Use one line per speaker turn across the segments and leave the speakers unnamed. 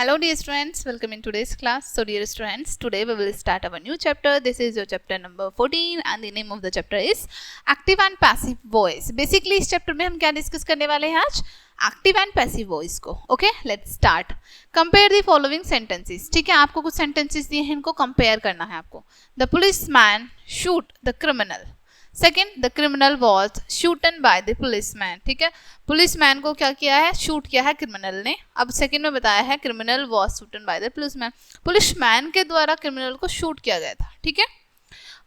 Hello dear students, welcome in today's class. So dear students, today we will start our new chapter. This is your chapter number 14 and the name of the chapter is Active and Passive Voice. Basically इस chapter में हम क्या discuss करने वाले हैं आज? Active and Passive Voice को. Okay, let's start. Compare the following sentences. ठीक है, आपको कुछ sentences दिए हैं, इनको compare करना है आपको. The policeman shoot the criminal. Second, the criminal was shooten by the policeman. ठीक है, पुलिसमैन को क्या किया है? शूट किया है क्रिमिनल ने. अब सेकेंड में बताया है criminal was shooten by the policeman. Policeman के द्वारा क्रिमिनल को शूट किया गया था. ठीक है,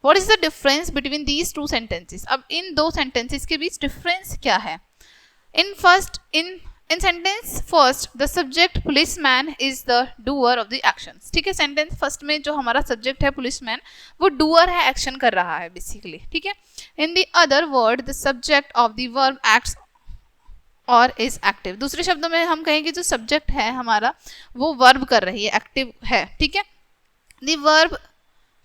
what is the difference between these two sentences? अब इन दो सेंटेंसेस के बीच डिफरेंस क्या है? In sentence first, the subject policeman is the doer of the actions. ठीक है, सेंटेंस फर्स्ट में जो हमारा सब्जेक्ट है पुलिसमैन, वो डूअर है, एक्शन कर रहा है बेसिकली. ठीक है, in the other word the subject of the verb acts और इज एक्टिव. दूसरे शब्दों में हम कहेंगे जो सब्जेक्ट है हमारा वो वर्ब कर रही है, एक्टिव है. ठीक है, the verb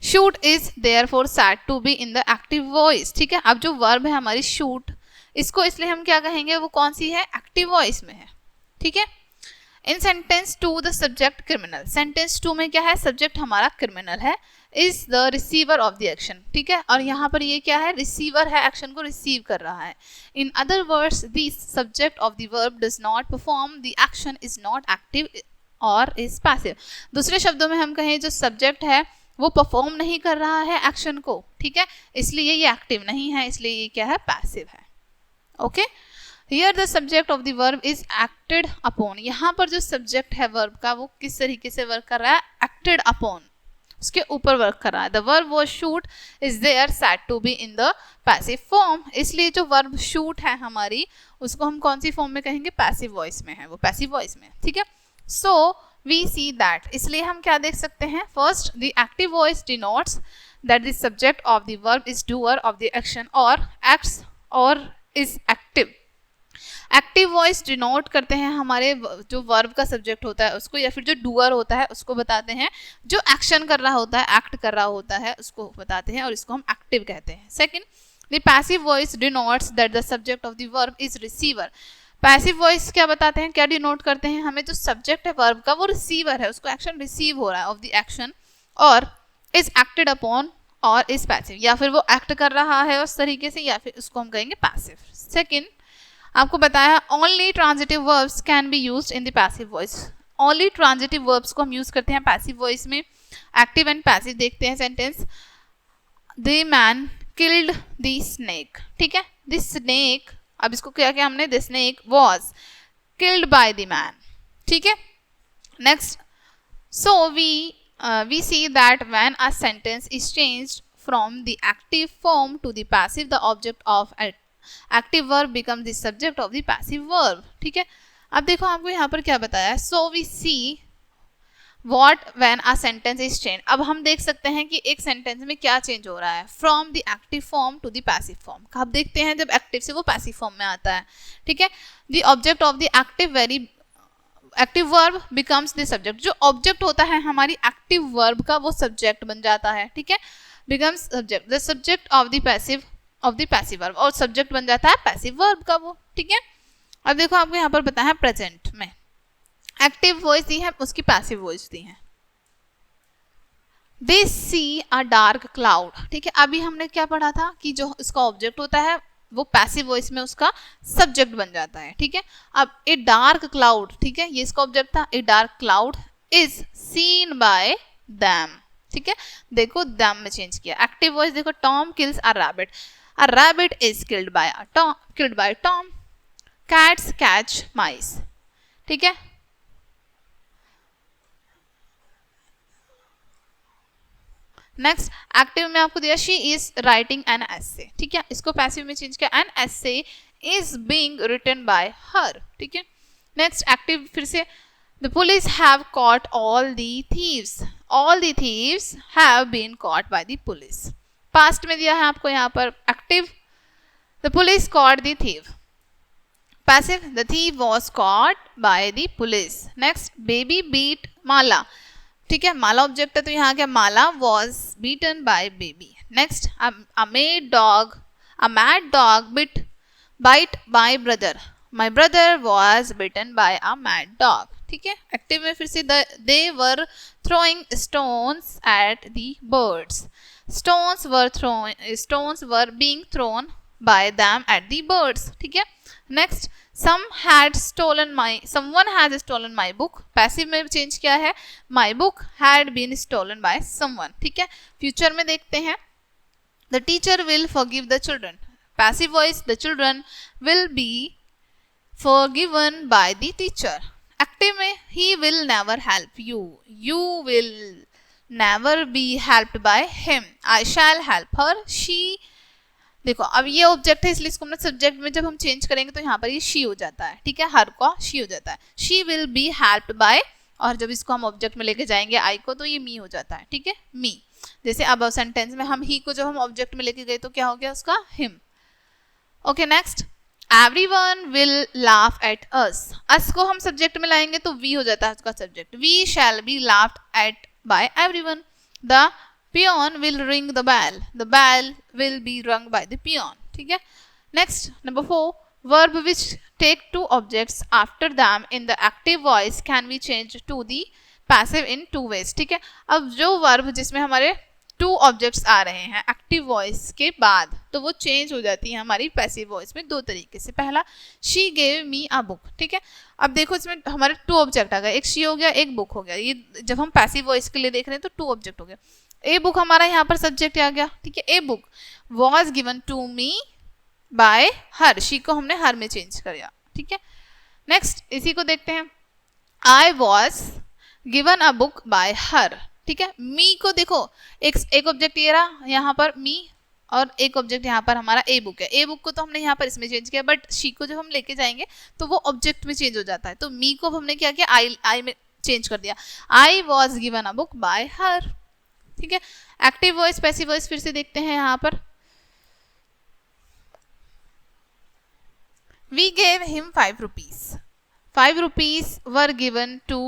shoot is therefore said to be in the active voice. ठीक है, अब जो वर्ब है हमारी शूट, इसको इसलिए हम क्या कहेंगे, वो कौन सी है? एक्टिव वॉइस में है. ठीक है, in sentence two the subject criminal. Sentence two में क्या है? सब्जेक्ट हमारा क्रिमिनल है, is the receiver of the action. ठीक है, और यहाँ पर ये क्या है? रिसीवर है, एक्शन को रिसीव कर रहा है. In other words the subject of the verb does not perform the action, is not active और इज पैसिव. दूसरे शब्दों में हम कहें जो सब्जेक्ट है वो परफॉर्म नहीं कर रहा है एक्शन को. ठीक है, इसलिए ये एक्टिव नहीं है, इसलिए ये क्या है? पैसिव है. Okay, here the subject of the verb is acted upon. यहाँ पर जो सब्जेक्ट है वर्ब का वो किस तरीके से वर्क कर रहा है? एक्टेड अपॉन, उसके ऊपर वर्क कर रहा है. The verb was shoot is there said to be in the passive form. इसलिए जो वर्ब शूट है हमारी, उसको हम कौन सी फॉर्म में कहेंगे? पैसिव वॉइस में है, वो पैसिव वॉइस में. ठीक है, सो वी सी दैट. इसलिए हम क्या देख सकते हैं? First, the active voice denotes that the subject of the verb is doer of the action और एक्ट्स और is active. Active voice denote करते हैं हमारे जो वर्ब का सब्जेक्ट होता है उसको, या फिर जो डूअर होता है उसको बताते हैं. जो एक्शन कर रहा होता है, एक्ट कर रहा होता है, उसको बताते हैं और इसको हम एक्टिव कहते हैं. Second, the passive voice denotes that the subject of the verb is receiver. Passive voice क्या बताते हैं, क्या डिनोट करते हैं? हमें जो सब्जेक्ट है वर्ब का वो रिसीवर है, उसको एक्शन रिसीव हो रहा है ऑफ द एक्शन, और इज एक्टेड अपॉन और इज पैसिव, या फिर वो एक्ट कर रहा है उस तरीके से, या फिर उसको हम कहेंगे पैसिव. सेकंड, आपको बताया only transitive verbs can be used in the passive voice. Only transitive verbs को हम यूज करते हैं पैसिव वॉइस में. एक्टिव एंड पैसिव देखते हैं sentence. The man killed the snake. ठीक है, द स्नेक, अब इसको क्या किया हमने? The snake was killed by the man. ठीक है, next, so we see that when a sentence is changed from the active form to the passive, the object of active verb becomes the subject of the passive verb. ठीक है, अब देखो आपको यहाँ पर क्या बताया है. so we see what when a sentence is changed. अब हम देख सकते हैं कि एक सेंटेंस में क्या चेंज हो रहा है. from the active form to the passive form. कब देखते हैं? जब एक्टिव से वो पैसिव फॉर्म में आता है. ठीक है, the object of the active verb becomes the subject. जो ऑब्जेक्ट होता है हमारी एक्टिव वर्ब का वो सब्जेक्ट बन जाता है. ठीक है, becomes subject, the subject of the passive verb, और सब्जेक्ट बन जाता है पैसिव वर्ब का वो. ठीक है, अब देखो आपको यहाँ पर बताया है प्रेजेंट में एक्टिव वॉइस दी है, उसकी पैसिव वॉइस दी है. दे सी अ डार्क क्लाउड. ठीक है, अभी हमने क्या पढ़ा था कि जो इसका ऑब्जेक्ट होता है वो पैसिव वॉइस में उसका सब्जेक्ट बन जाता है. ठीक है, अब ए डार्क क्लाउड, ठीक है, ये इसका ऑब्जेक्ट था. A dark cloud is seen by them. ठीक है, देखो देम में चेंज किया. एक्टिव वॉइस देखो, Tom kills a rabbit is killed by Tom. Cats catch mice. ठीक है, नेक्स्ट, एक्टिव में आपको दिया she is writing an essay. ठीक है, इसको पैसिव में चेंज किया, an essay is being written by her. ठीक है, नेक्स्ट एक्टिव फिर से, the police have caught all the thieves have been caught by the police. Past में दिया है आपको यहाँ पर active, the police caught the thief. Passive, the thief was caught by the police. Next, baby beat Mala. ठीक है, Mala object है तो यहाँ क्या? Mala was beaten by baby. Next, a mad dog bite my brother. My brother was bitten by a mad dog. ठीक है। Active में फिर से they were throwing stones eight the birds, stones were being thrown by them at the birds, ठीक है। Next someone has stolen my book, passive में change किया है, my book had been stolen by someone, ठीक है। Future में देखते हैं the teacher will forgive the children, passive voice the children will be forgiven by the teacher। Active में he will never help you, you will never be helped by him, I shall help her, she, देखो अब ये object है इसलिए इसको हमने subject में जब हम चेंज करेंगे तो यहाँ पर ये शी हो जाता है, ठीक है। हर को शी हो जाता है, she will be helped bye, और जब इसको हम ऑब्जेक्ट में लेके जाएंगे आई को तो ये मी हो जाता है, ठीक है, मी। जैसे अब सेंटेंस में हम ही को जब हम ऑब्जेक्ट में लेके गए तो क्या हो गया उसका him. Okay next, everyone will laugh at us को हम सब्जेक्ट में लाएंगे तो वी हो जाता है उसका subject, we shall be laughed at by everyone. The peon will ring the bell will be rung by the peon, ठीक है। Next number 4, verb which take two objects after them in the active voice can be changed to the passive in two ways, ठीक है। अब जो verb जिसमें हमारे two objects आ रहे हैं एक्टिव वॉइस के बाद तो वो चेंज हो जाती है हमारी पैसिव वॉइस में दो तरीके से। पहला she gave me a book, ठीक है। अब देखो इसमें हमारे टू ऑब्जेक्ट आ गए, एक शी हो गया एक बुक हो गया, ये जब हम पैसिव वॉइस के लिए देख रहे हैं तो टू ऑब्जेक्ट हो गया। ए बुक हमारा यहाँ पर सब्जेक्ट आ गया, ठीक है। A book was given to me by her, she को हमने हर में चेंज कर दिया, ठीक है। नेक्स्ट इसी को देखते हैं, I was given a book by her, ठीक है। मी को देखो एक ऑब्जेक्ट ये रहा यहाँ पर मी, और एक ऑब्जेक्ट यहाँ पर हमारा ए बुक है। ए बुक को तो हमने यहाँ पर इसमें चेंज किया, बट शी को जब हम लेके जाएंगे तो वो ऑब्जेक्ट में चेंज हो जाता है, तो मी को हमने क्या किया आई में चेंज कर दिया, I was given a book by her, ठीक है। एक्टिव वॉइस पैसिव वॉइस फिर से देखते हैं यहाँ पर, we gave him 5 rupees, 5 rupees were given to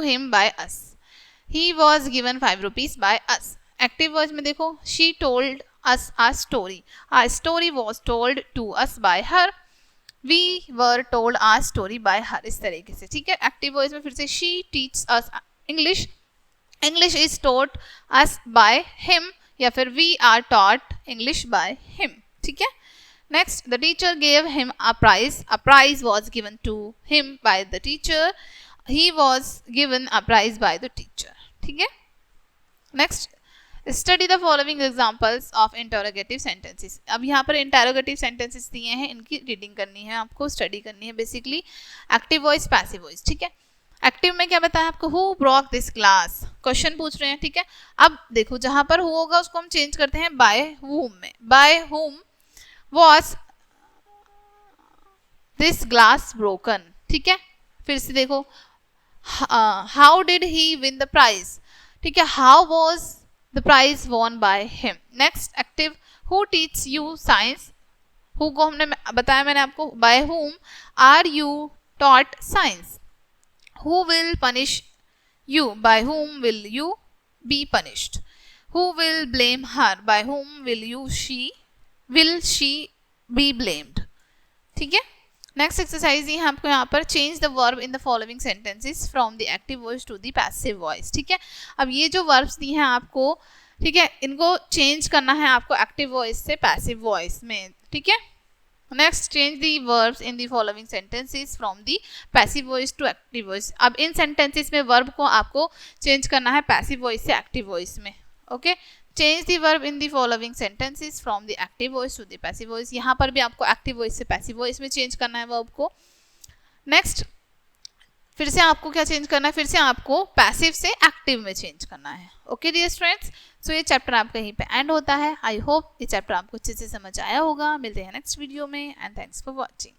him by us, he was given 5 rupees by us। Active voice में देखो, she told us a story was told to us by her, we were told a story by her, इस तरीके से, ठीक है। Active voice में फिर से she teaches us English is taught us by him, या फिर we are taught English by him, ठीक है। Next, the teacher gave him a prize was given to him by the teacher, he was given a prize by the teacher, ठीक है। Next, study the following examples of interrogative sentences। अब यहाँ पर interrogative sentences दिए हैं, इनकी reading करनी है आपको, स्टडी करनी है basically. Active voice passive voice, ठीक है। एक्टिव में क्या बताया आपको, who broke this glass, question पूछ रहे हैं, ठीक है। अब देखो जहां पर हु होगा उसको हम चेंज करते हैं बाय हुम में, by whom was this glass broken, ठीक है। फिर से देखो, how did he win the prize, ठीक है, how was the prize won by him. Next active, who teach you science, who को हमने बताया मैंने आपको, by whom are you taught science. Who will punish you? By whom will you be punished? Who will blame her? By whom will she be blamed? ठीक है। Next exercise ये आपको यहाँ पर, change the verb in the following sentences from the active voice to the passive voice, ठीक है। अब ये जो वर्ब्स दी हैं आपको, ठीक है, इनको चेंज करना है आपको एक्टिव वॉइस से पैसिव वॉइस में, ठीक है। Next, change the verbs in the following sentences from the passive voice to active voice. अब इन सेंटेंसेस में वर्ब को आपको चेंज करना है पैसिव वॉइस से एक्टिव वॉइस में, okay. Change the verb in the following sentences from the active voice to the passive voice. यहाँ पर भी आपको एक्टिव वॉइस से पैसिव वॉइस में चेंज करना है वर्ब को। नेक्स्ट, फिर से आपको क्या चेंज करना है, फिर से आपको पैसिव से एक्टिव में चेंज करना है, ओके डियर स्टूडेंट्स। सो ये चैप्टर आपका यहीं पे एंड होता है। आई होप ये चैप्टर आपको अच्छे से समझ आया होगा। मिलते हैं नेक्स्ट वीडियो में, एंड थैंक्स फॉर वॉचिंग।